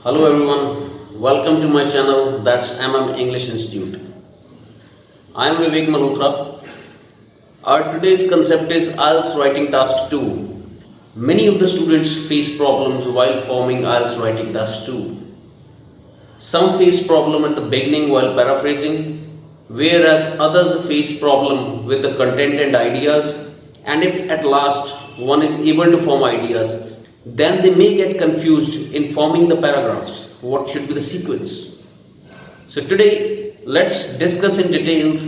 Hello everyone, welcome to my channel, that's English Institute. I am Vivek Malhotra. Our today's concept is Ielts Writing Task 2. Many of the students face problems while forming Ielts Writing Task 2. Some face problem at the beginning while paraphrasing, whereas others face problem with the content and ideas, and if at last one is able to form ideas, then they may get confused in forming the paragraphs. What should be the sequence? So today, let's discuss in details,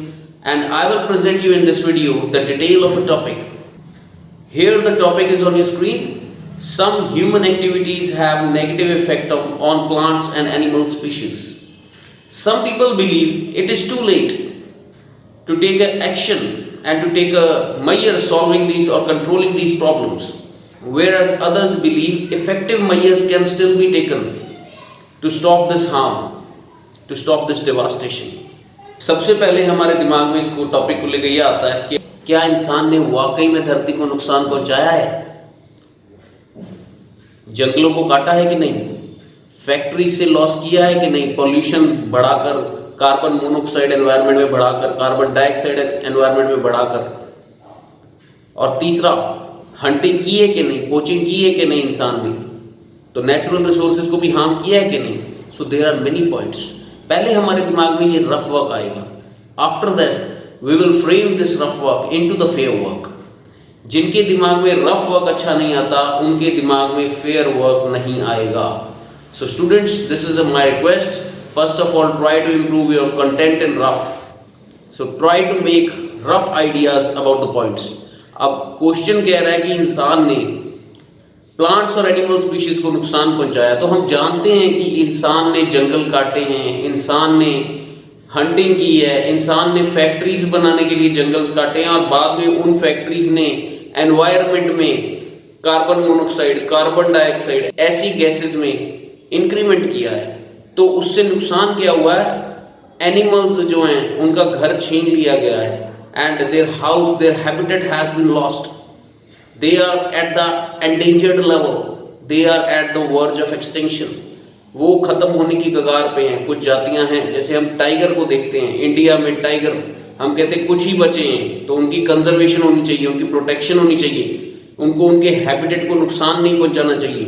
and I will present you in this video the detail of a topic. Here the topic is on your screen. Some human activities have negative effect on plants and animal species. Some people believe it is too late to take action and to take a measure solving these or controlling these problems, whereas others believe effective measures can still be taken to stop this harm, to stop this devastation. सबसे पहले हमारे दिमाग में इसको topic को लेकर यह आता है कि क्या इंसान ने वाकई में धरती को नुकसान पहुंचाया है? जंगलों को काटा है कि नहीं? फैक्ट्री से लॉस किया है कि नहीं? पॉल्यूशन बढ़ाकर, कार्बन मोनोऑक्साइड एनवायरनमेंट में बढ़ाकर, कार्बन डाइऑक्साइड एनवायरनमेंट में बढ़ाकर, और तीसरा हंटिंग की है कि नहीं, पोचिंग की है कि नहीं इंसान ने, तो नेचुरल रिसोर्सेज को भी हार्म किया है कि नहीं. So there are many points. पहले हमारे दिमाग में ये रफ वर्क आएगा. After that we will frame this rough work into the fair work. जिनके दिमाग में रफ वर्क अच्छा नहीं आता, उनके दिमाग में फेयर वर्क नहीं आएगा. So students, this is my request. First of all, try to improve your content in rough. So try to make rough ideas about the points. अब क्वेश्चन कह रहा है कि इंसान ने प्लांट्स और एनिमल स्पीशीज को नुकसान पहुंचाया, तो हम जानते हैं कि इंसान ने जंगल काटे हैं, इंसान ने हंटिंग की है, इंसान ने फैक्ट्रीज बनाने के लिए जंगल काटे हैं, और बाद में उन फैक्ट्रीज ने एनवायरनमेंट में कार्बन मोनोऑक्साइड, कार्बन डाइऑक्साइड ऐसी गैसेस में इंक्रीमेंट किया है. तो उससे नुकसान क्या हुआ है? एनिमल्स जो हैं उनका घर छीन लिया गया है, and their house, their habitat has been lost. They are at the endangered level. They are at the verge of extinction. वो खत्म होने की कगार पे हैं. कुछ जातियां हैं, जैसे हम टाइगर को देखते हैं, इंडिया में टाइगर हम कहते हैं कुछ ही बचे हैं, तो उनकी कंजर्वेशन होनी चाहिए, उनकी प्रोटेक्शन होनी चाहिए, उनको उनके हैबिटेट को नुकसान नहीं पहुंचाना चाहिए.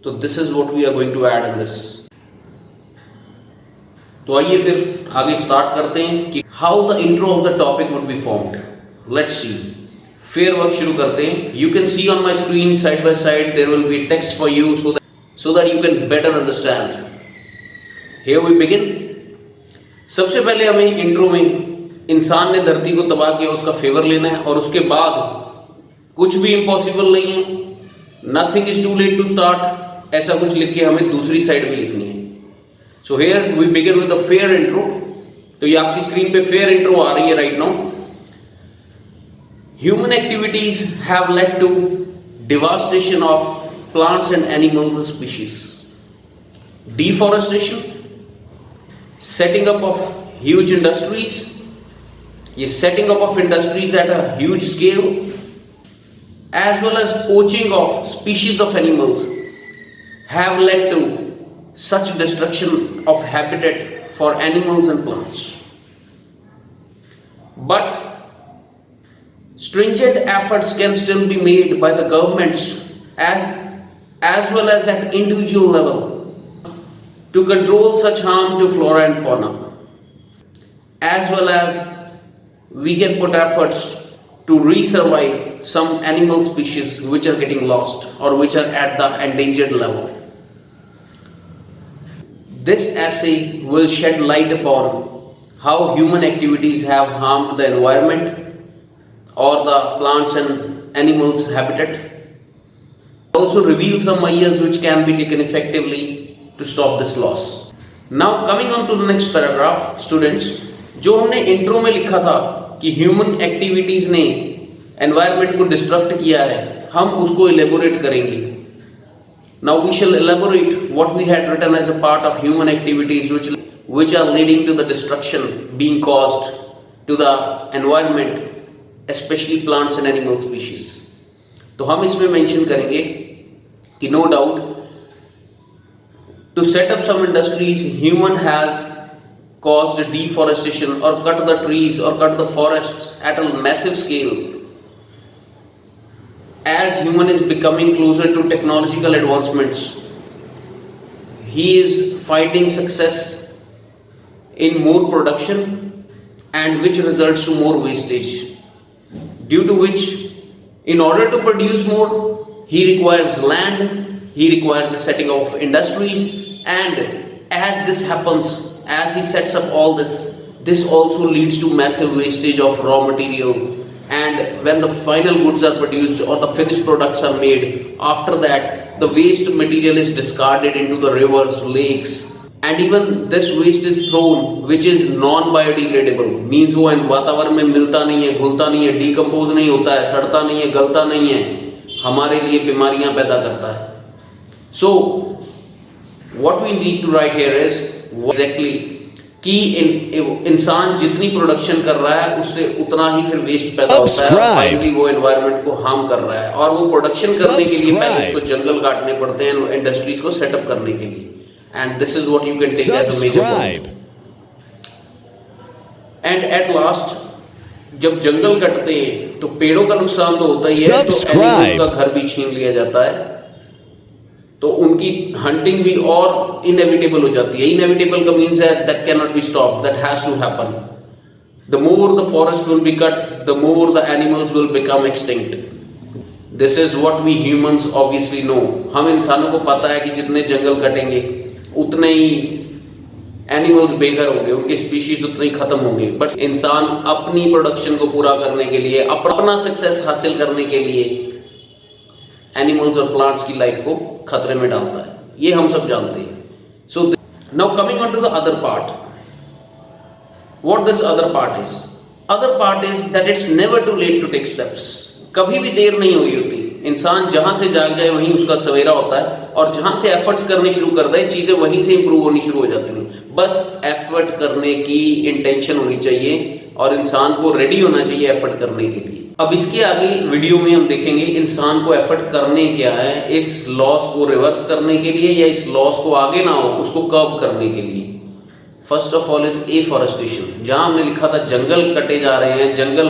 तो this is what we are going to add in this. तो आइए फिर आगे स्टार्ट करते हैं कि how the intro of the topic would be formed. Let's see. Fair work शुरू करते हैं. You can see on my screen side by side there will be text for you so that you can better understand. Here we begin. सबसे पहले हमें intro में इंसान ने धरती को तबाह किया उसका फेवर लेना है, और उसके बाद कुछ भी इम्पॉसिबल नहीं है, nothing is too late to start, ऐसा कुछ लिख के हमें दूसरी साइड भी लिखनी है. So here we begin with the fair intro. तो ये आपकी स्क्रीन पे फेयर इंट्रो आ रही है right now. Human activities have led to devastation of plants and animals species, deforestation, setting up of huge industries, ये setting up of industries at a huge scale, as well as poaching of species of animals have led to such destruction of habitat for animals and plants. But stringent efforts can still be made by the governments as well as at individual level to control such harm to flora and fauna, as well as we can put efforts to resurvive some animal species which are getting lost or which are at the endangered level. This essay will shed light upon how human activities have harmed the environment or the plants and animals habitat. Also reveal some measures which can be taken effectively to stop this loss. Now coming on to the next paragraph, students, जो हमने intro में लिखा था कि human activities ने environment को destruct किया है, हम उसको इलेबोरेट करेंगे. Now we shall elaborate what we had written as a part of human activities which are leading to the destruction being caused to the environment, especially plants and animal species. तो हम इसमें mention करेंगे कि no doubt To set up some industries, human has caused deforestation or cut the trees or cut the forests at a massive scale. As human is becoming closer to technological advancements, he is finding success in more production, and which results to more wastage, due to which, in order to produce more, he requires land, he requires the setting of industries, and as this happens, as he sets up all this also leads to massive wastage of raw material. And when the final goods are produced or the finished products are made, after that the waste material is discarded into the rivers, lakes, and even this waste is thrown which is non biodegradable, means वो वातावरण में मिलता नहीं है, घुलता नहीं है, decompose नहीं होता है, सड़ता नहीं है, गलता नहीं है, हमारे लिए बीमारियां पैदा करता है. So what we need to write here is exactly कि इंसान जितनी प्रोडक्शन कर रहा है उससे उतना ही फिर वेस्ट पैदा होता है, फाइनली वो एनवायरनमेंट को हार्म कर रहा है. और वो प्रोडक्शन करने के लिए पहले उसको जंगल काटने पड़ते हैं इंडस्ट्रीज को सेटअप करने के लिए. And this is what you can take as a major point. And at last जब जंगल कटते हैं तो पेड़ों का नुकसान तो होता ही है, तो एनिमल्स का घर भी छीन लिया जाता है, तो उनकी हंटिंग भी और इनएविटेबल हो जाती है. इनएविटेबल का मीन्स है that can not be stop, that has to happen. The more the forest will be cut, the more the animals will become extinct. This is what we humans obviously know. हम इंसानों को पता है कि जितने जंगल कटेंगे उतने ही एनिमल्स बेघर होंगे, उनके स्पीशीज उतने ही खत्म होंगे. बट इंसान अपनी प्रोडक्शन को पूरा करने के लिए, अपना सक्सेस हासिल करने के लिए एनिमल्स और प्लांट्स की लाइफ को खतरे में डालता है. ये हम सब जानते हैं. So now coming on to the other part. What this other part is? Other part is that it's never too late to take steps. कभी भी देर नहीं हुई होती. इंसान जहां से जाग जाए वहीं उसका सवेरा होता है, और जहां से एफर्ट्स करने शुरू कर दे चीजें वहीं से इंप्रूव होनी शुरू हो जाती हैं. बस एफर्ट करने की इंटेंशन होनी चाहिए और इंसान को रेडी होना चाहिए एफर्ट करने के लिए. अब इसके आगे वीडियो में हम देखेंगे इंसान को एफर्ट करने क्या है, इस लॉस को रिवर्स करने के लिए या इस लॉस को आगे ना हो उसको कर्ब करने के लिए. First of all is afforestation. जहां हमने लिखा था जंगल कटे जा रहे हैं, जंगल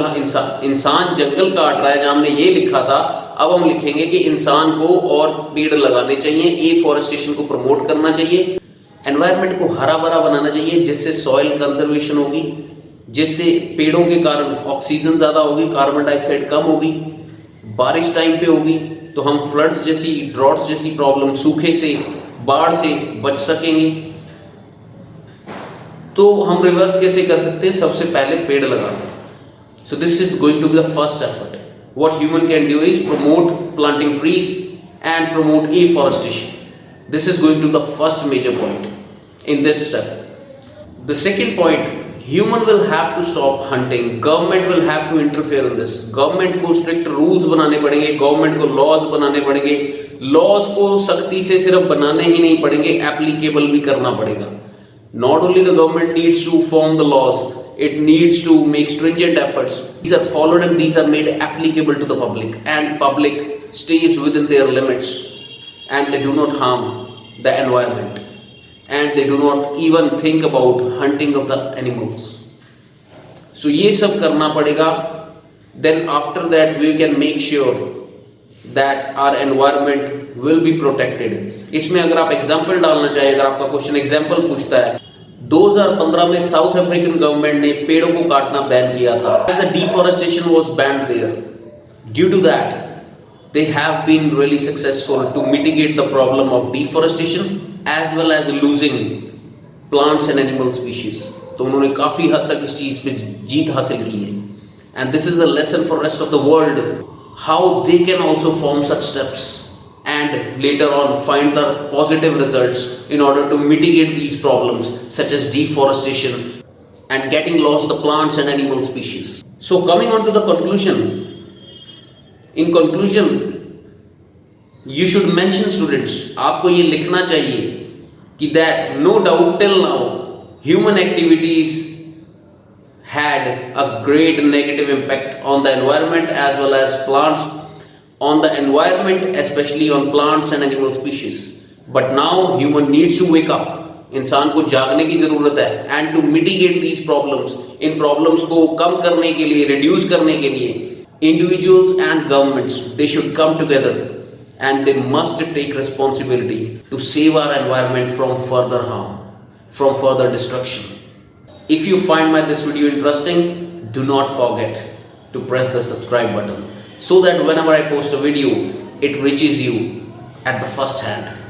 इंसान जंगल काट रहा है, जहां हमने ये लिखा था अब हम लिखेंगे कि इंसान को और पेड़ लगाने चाहिए, एफॉरेस्टेशन को प्रमोट करना चाहिए, एनवायरनमेंट को हरा भरा बनाना चाहिए जिससे सॉइल कंजर्वेशन होगी, जिससे पेड़ों के कारण ऑक्सीजन ज्यादा होगी, कार्बन डाइऑक्साइड कम होगी, बारिश टाइम पे होगी तो हम फ्लड्स जैसी, ड्रॉट्स जैसी प्रॉब्लम, सूखे से, बाढ़ से बच सकेंगे. तो हम रिवर्स कैसे कर सकते हैं? सबसे पहले पेड़ लगाना. So this is going to be the first effort. What human can do is promote planting trees and promote afforestation. This is going to the first major point in this step. The second point, human will have to stop hunting. Government will have to interfere in this. Government को strict rules बनाने पड़ेंगे, government को laws बनाने पड़ेंगे. Laws को सख्ती से सिर्फ बनाने ही नहीं पड़ेंगे, applicable भी करना पड़ेगा. Not only the government needs to form the laws, it needs to make stringent efforts. These are followed and these are made applicable to the public, and public stays within their limits and they do not harm the environment. And they do not even think about hunting of the animals. So ये सब करना पड़ेगा. Then after that we can make sure that our environment will be protected. इसमें अगर आप example डालना चाहें, अगर आपका क्वेश्चन एग्जाम्पल पूछता है, 2015 में साउथ अफ्रीकन गवर्नमेंट ने पेड़ों को काटना बैन किया था. The deforestation was banned there. Due to that, they have been really successful to mitigate the problem of deforestation as well as losing plants and animal species. तो उन्होंने काफी हद तक इस चीज पे जीत हासिल की है. And this is a lesson for rest of the world how they can also form such steps and later on find the positive results in order to mitigate these problems such as deforestation and getting lost the plants and animal species. So coming on to the conclusion. In conclusion, you should mention students, आपको ये लिखना चाहिए कि that no doubt till now human activities had a great negative impact on the environment as well as plants, on the environment especially on plants and animal species. But now human needs to wake up. इंसान को जागने की जरूरत है and to mitigate these problems, इन problems को कम करने के लिए, रिड्यूस करने के लिए individuals and governments they should come together and they must take responsibility to save our environment from further harm, from further destruction. If you find this video interesting, do not forget to press the subscribe button so that whenever I post a video, it reaches you at the first hand.